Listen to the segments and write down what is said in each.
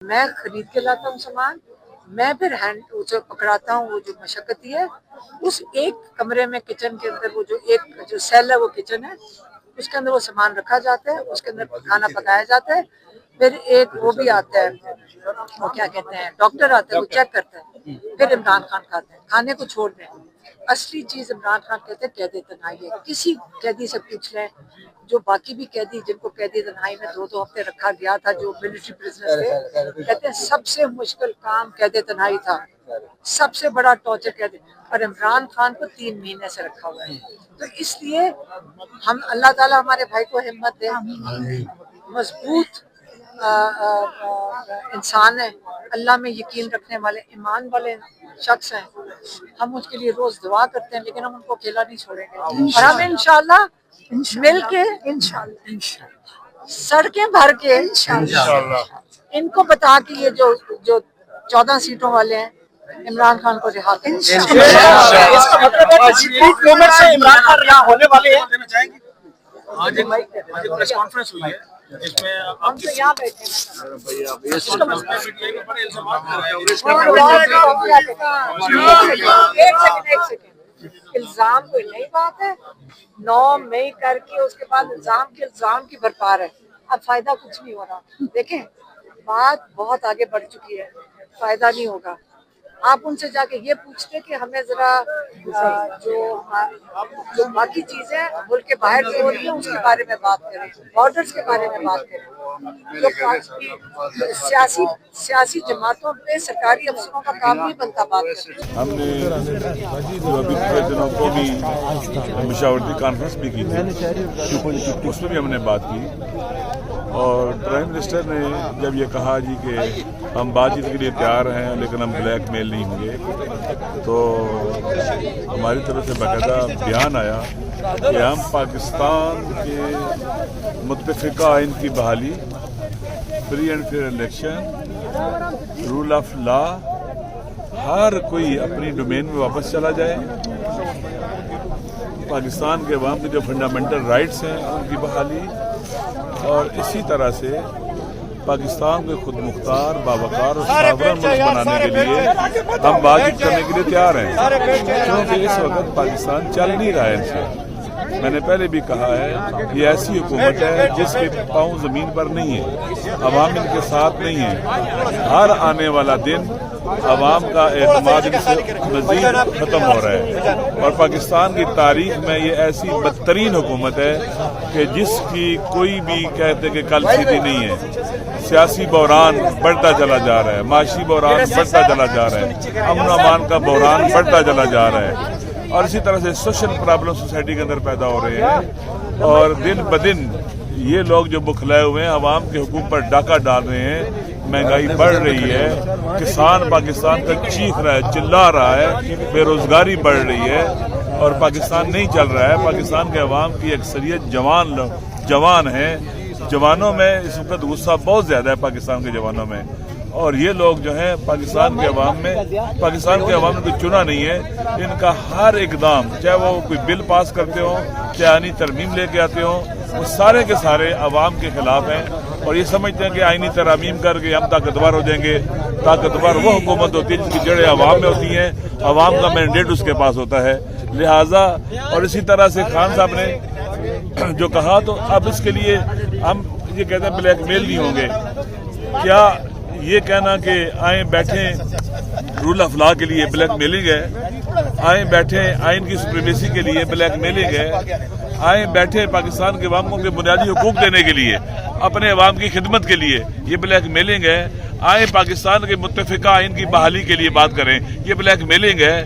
मैं खरीद के लाता हूँ सामान, मैं फिर हैंड उसे पकड़ाता हूँ। वो जो मशक्कती है, उस एक कमरे में किचन के अंदर वो जो सेल है वो किचन है, उसके अंदर वो सामान रखा जाता है, उसके अंदर खाना पकाया जाता है। फिर एक वो भी आता है, वो क्या कहते हैं, डॉक्टर आता है, वो चेक करता है, फिर इमरान खान खाते हैं। खाने को छोड़ दें, असली चीज इमरान खान कहते हैं कैदी तन्हाई है। किसी कैदी से पूछ लें, जो बाकी भी कैदी जिनको कैदी तन्हाई में 2-2 हफ्ते रखा गया था, जो मिलिट्री प्रिजनर थे, कहते हैं सबसे मुश्किल काम कैदी तन्हाई था, सबसे बड़ा टॉर्चर कैदी। और इमरान खान को 3 महीने से रखा हुआ है। तो इसलिए हम अल्लाह ताला हमारे भाई को हिम्मत दे, मजबूत इंसान है, अल्लाह में यकीन रखने वाले ईमान वाले शख्स हैं। हम उसके लिए रोज दुआ करते हैं, लेकिन हम उनको अकेला नहीं छोड़ेंगे। और हम इंशाल्लाह मिल के इंशाल्लाह सड़कें भर के इंशाल्लाह इनको बता के ये जो 14 सीटों वाले हैं, इमरान खान को रिहा करें। इसका मतलब है कि स्ट्रीट मूवमेंट से इमरान खान रिहा होने वाले हैं। आज एक प्रेस कॉन्फ्रेंस हुई है, इसमें हम तो यहाँ बैठे हैं। इल्जाम कोई नई बात है, 9 मई करके उसके बाद इल्जाम की भरपार है। अब फायदा कुछ नहीं हो रहा। देखें, बात बहुत आगे बढ़ चुकी है, फायदा नहीं होगा। आप उनसे जाके ये पूछते कि हमें जरा जो बाकी चीजें मुल्क के बाहर जो हो रही है उसके बारे में बात करें, बॉर्डर्स के बारे में बात करें। जो सियासी जमातों पे सरकारी अफसरों का काम नहीं बनता बात करें। हमने अभी पिछले दिनों को भी मशावरती कॉन्फ्रेंस भी की थी, उसमें भी हमने बात की। और प्राइम मिनिस्टर ने जब ये कहा जी कि हम बातचीत के लिए तैयार हैं लेकिन हम ब्लैक मेल नहीं होंगे, तो हमारी तरफ से बाकायदा बयान आया कि हम पाकिस्तान के मुत्तफिका आइन की बहाली, free and fair election, rule of law, हर कोई अपनी डोमेन में वापस चला जाए, पाकिस्तान के अवाम के जो फंडामेंटल राइट्स हैं उनकी बहाली, और इसी तरह से पाकिस्तान को खुद मुख्तार, बावकार और सावरन मुल्क बनाने के लिए हम बातचीत करने के लिए तैयार हैं। क्योंकि इस वक्त पाकिस्तान चल नहीं रहा है इनसे। मैंने पहले भी कहा है, ये ऐसी हुकूमत है जिसके पांव जमीन पर नहीं है, अवाम इनके साथ नहीं है। हर आने वाला दिन अवाम का एतमाद इनसे मजीद खत्म हो रहा है। और पाकिस्तान की तारीख में ये ऐसी बदतरीन हुकूमत है कि जिसकी कोई भी कहते कि कल सीधी नहीं है। सियासी बहरान बढ़ता चला जा रहा है, माशी बहरान बढ़ता चला जा रहा है, अमन अमान का बहरान बढ़ता चला जा रहा है, और इसी तरह से सोशल प्रॉब्लम सोसाइटी के अंदर पैदा हो रहे हैं। और दिन ब दिन ये लोग जो बुखलाए हुए हैं, अवाम के हुकूक पर डाका डाल रहे हैं, महंगाई बढ़ रही है, किसान पाकिस्तान का चीख रहा है, चिल्ला रहा है, बेरोजगारी बढ़ रही है और पाकिस्तान नहीं चल रहा है। पाकिस्तान के अवाम की अक्सरियत जवान है, जवानों में इस वक्त गुस्सा बहुत ज्यादा है पाकिस्तान के जवानों में। और ये लोग जो हैं पाकिस्तान के अवाम ने कोई चुना नहीं है, इनका हर इकदाम, चाहे वो कोई बिल पास करते हो, चाहे आईनी तरमीम लेके आते हो, वो सारे के सारे अवाम के खिलाफ हैं। और ये समझते हैं कि आईनी तरमीम करके हम ताकतवर हो जाएंगे। ताकतवर वो हुकूमत होती है जिसकी जड़ें अवाम में होती हैं, अवाम का मैंडेट उसके पास होता है। लिहाजा और इसी तरह से खान साहब ने जो कहा, तो अब इसके लिए हम ये कहते हैं ब्लैक मेल नहीं होंगे। क्या ये कहना कि आए बैठे रूल ऑफ लॉ के लिए ब्लैक मेलिंग है, आए बैठे आइन की सुप्रीमेसी के लिए ब्लैक मेलिंग है, आए बैठे पाकिस्तान के अवाम को बुनियादी हुकूक देने के लिए, अपने अवाम की खिदमत के लिए, ये ब्लैक मेलिंग है। आए पाकिस्तान के मुत्तफिका आइन की बहाली के लिए बात करें, ये ब्लैक मेलिंग है।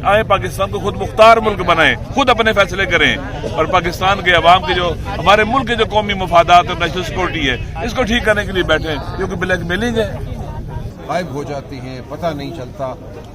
आए पाकिस्तान को खुद मुख्तार मुल्क बनाएं, खुद अपने फैसले करें, और पाकिस्तान के अवाम के जो हमारे मुल्क के जो कौमी मफादात और नेशनल सिक्योरिटी है, इसको ठीक करने के लिए बैठे, क्योंकि ब्लैक मेलिंग है। गायब हो जाती हैं, पता नहीं चलता।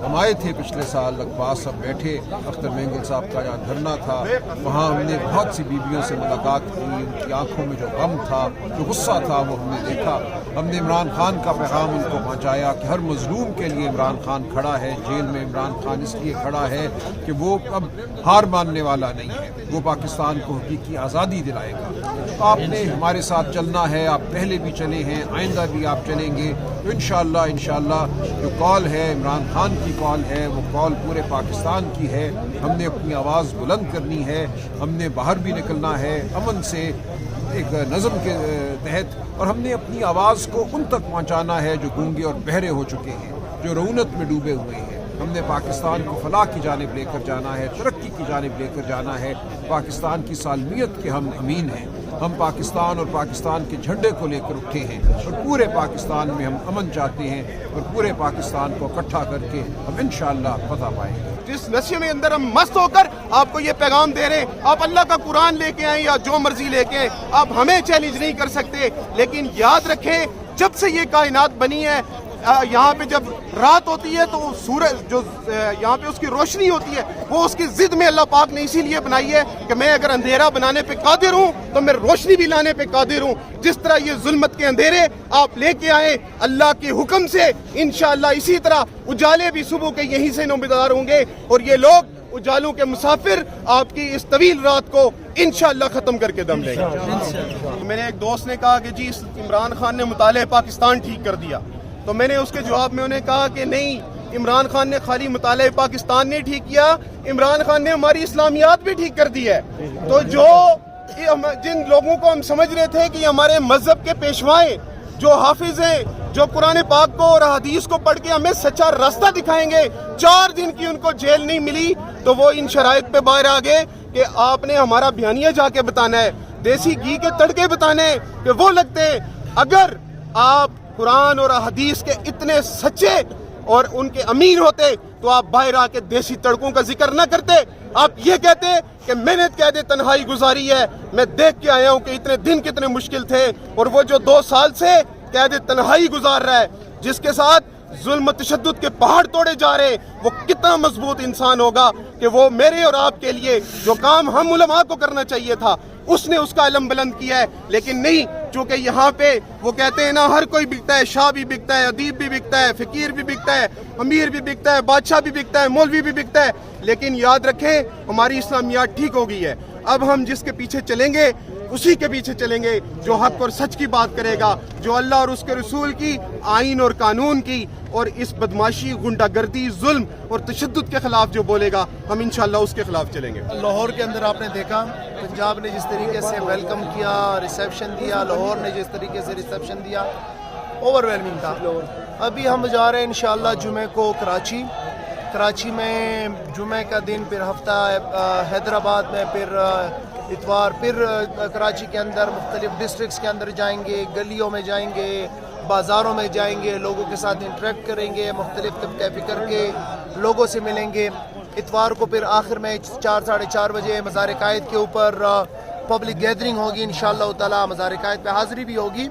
ہم آئے تھے پچھلے سال اقباس سب بیٹھے، اختر مینگل صاحب کا جہاں دھرنا تھا، وہاں ہم نے بہت سی بیویوں سے ملاقات کی، ان کی آنکھوں میں جو غم تھا، جو غصہ تھا، وہ ہم نے دیکھا۔ ہم نے عمران خان کا پیغام ان کو پہنچایا کہ ہر مظلوم کے لیے عمران خان کھڑا ہے، جیل میں عمران خان اس لیے کھڑا ہے کہ وہ اب ہار ماننے والا نہیں ہے، وہ پاکستان کو حقیقی آزادی دلائے گا۔ آپ نے ہمارے ساتھ چلنا ہے، آپ پہلے بھی چلے ہیں، آئندہ بھی آپ چلیں گے تو انشاءاللہ جو کال ہے عمران خان کی کال ہے، وہ کال پورے پاکستان کی ہے۔ ہم نے اپنی آواز بلند کرنی ہے، ہم نے باہر بھی نکلنا ہے امن سے، ایک نظم کے تحت، اور ہم نے اپنی آواز کو ان تک پہنچانا ہے جو گونگے اور بہرے ہو چکے ہیں، جو رعونت میں ڈوبے ہوئے ہیں۔ ہم نے پاکستان کو فلاح کی جانب لے کر جانا ہے، ترقی کی جانب لے کر جانا ہے۔ پاکستان کی سالمیت کے ہم امین ہیں، ہم پاکستان اور پاکستان کے جھنڈے کو لے کر اٹھے ہیں، اور پورے پاکستان میں ہم امن چاہتے ہیں، اور پورے پاکستان کو اکٹھا کر کے ہم انشاءاللہ فتح پائیں گے۔ جس نشے میں اندر ہم مست ہو کر آپ کو یہ پیغام دے رہے ہیں، آپ اللہ کا قرآن لے کے آئیں یا جو مرضی لے کے آئیں، آپ ہمیں چیلنج نہیں کر سکتے، لیکن یاد رکھیں جب سے یہ کائنات بنی ہے، یہاں پہ جب رات ہوتی ہے تو سورج جو یہاں پہ اس کی روشنی ہوتی ہے، وہ اس کی ضد میں اللہ پاک نے اسی لیے بنائی ہے کہ میں اگر اندھیرا بنانے پہ قادر ہوں تو میں روشنی بھی لانے پہ قادر ہوں۔ جس طرح یہ ظلمت کے اندھیرے آپ لے کے آئے اللہ کے حکم سے، انشاءاللہ اسی طرح اجالے بھی صبح کے یہیں سے نمودار ہوں گے، اور یہ لوگ اجالوں کے مسافر آپ کی اس طویل رات کو انشاءاللہ ختم کر کے دم لیں گے۔ میرے ایک دوست نے کہا کہ جی عمران خان نے مطالعہ پاکستان ٹھیک کر دیا، تو میں نے اس کے جواب میں انہیں کہا کہ نہیں، عمران خان نے خالی مطالعہ پاکستان نہیں ٹھیک کیا، عمران خان نے ہماری اسلامیات بھی ٹھیک کر دی ہے۔ تو جن لوگوں کو ہم سمجھ رہے تھے کہ ہمارے مذہب کے پیشوائیں جو حافظ ہیں، جو قرآن پاک کو اور حدیث کو پڑھ کے ہمیں سچا راستہ دکھائیں گے، 4 دن کی ان کو جیل نہیں ملی، تو وہ ان شرائط پہ باہر آ گئے کہ آپ نے ہمارا بیانیہ جا کے بتانا ہے، دیسی گھی کے تڑکے بتانے ہیں کہ وہ لگتے ہیں۔ اگر آپ قرآن اور حدیث کے اتنے سچے اور ان کے امین ہوتے تو آپ باہر آ کے دیسی تڑکوں کا ذکر نہ کرتے، آپ یہ کہتے کہ محنت قید تنہائی گزاری ہے، میں دیکھ کے آیا ہوں کہ اتنے دن کتنے مشکل تھے، اور وہ جو 2 سال سے قید تنہائی گزار رہا ہے، جس کے ساتھ ظلم و تشدد کے پہاڑ توڑے جا رہے ہیں، وہ کتنا مضبوط انسان ہوگا کہ وہ میرے اور آپ کے لیے جو کام ہم علماء کو کرنا چاہیے تھا اس نے اس کا علم بلند کیا ہے۔ لیکن نہیں، چونکہ یہاں پہ وہ کہتے ہیں نا ہر کوئی بکتا ہے، شاہ بھی بکتا ہے، ادیب بھی بکتا ہے، فقیر بھی بکتا ہے، امیر بھی بکتا ہے، بادشاہ بھی بکتا ہے، مولوی بھی بکتا ہے، لیکن یاد رکھیں ہماری اسلامیات ٹھیک ہو گئی ہے۔ اب ہم جس کے پیچھے چلیں گے اسی کے پیچھے چلیں گے جو حق اور سچ کی بات کرے گا، جو اللہ اور اس کے رسول کی، آئین اور قانون کی، اور اس بدماشی، غنڈہ گردی، ظلم اور تشدد کے خلاف جو بولے گا، ہم انشاءاللہ اس کے خلاف چلیں گے۔ لاہور کے اندر آپ نے دیکھا پنجاب نے جس طریقے سے ویلکم کیا، ریسیپشن دیا، لاہور نے جس طریقے سے ریسیپشن دیا، اوور ویلمنگ تھا۔ ابھی ہم جا رہے ہیں انشاءاللہ جمعہ کو کراچی میں جمعہ کا دن، پھر ہفتہ حیدرآباد میں، پھر اتوار، پھر کراچی کے اندر مختلف ڈسٹرکٹس کے اندر جائیں گے، گلیوں میں جائیں گے، بازاروں میں جائیں گے، لوگوں کے ساتھ انٹریکٹ کریں گے، مختلف طبقہ فکر کے لوگوں سے ملیں گے۔ اتوار کو پھر آخر میں 4 ساڑھے 4 بجے مزار قائد کے اوپر پبلک گیدرنگ ہوگی انشاءاللہ تعالی، مزار قائد پہ حاضری بھی ہوگی۔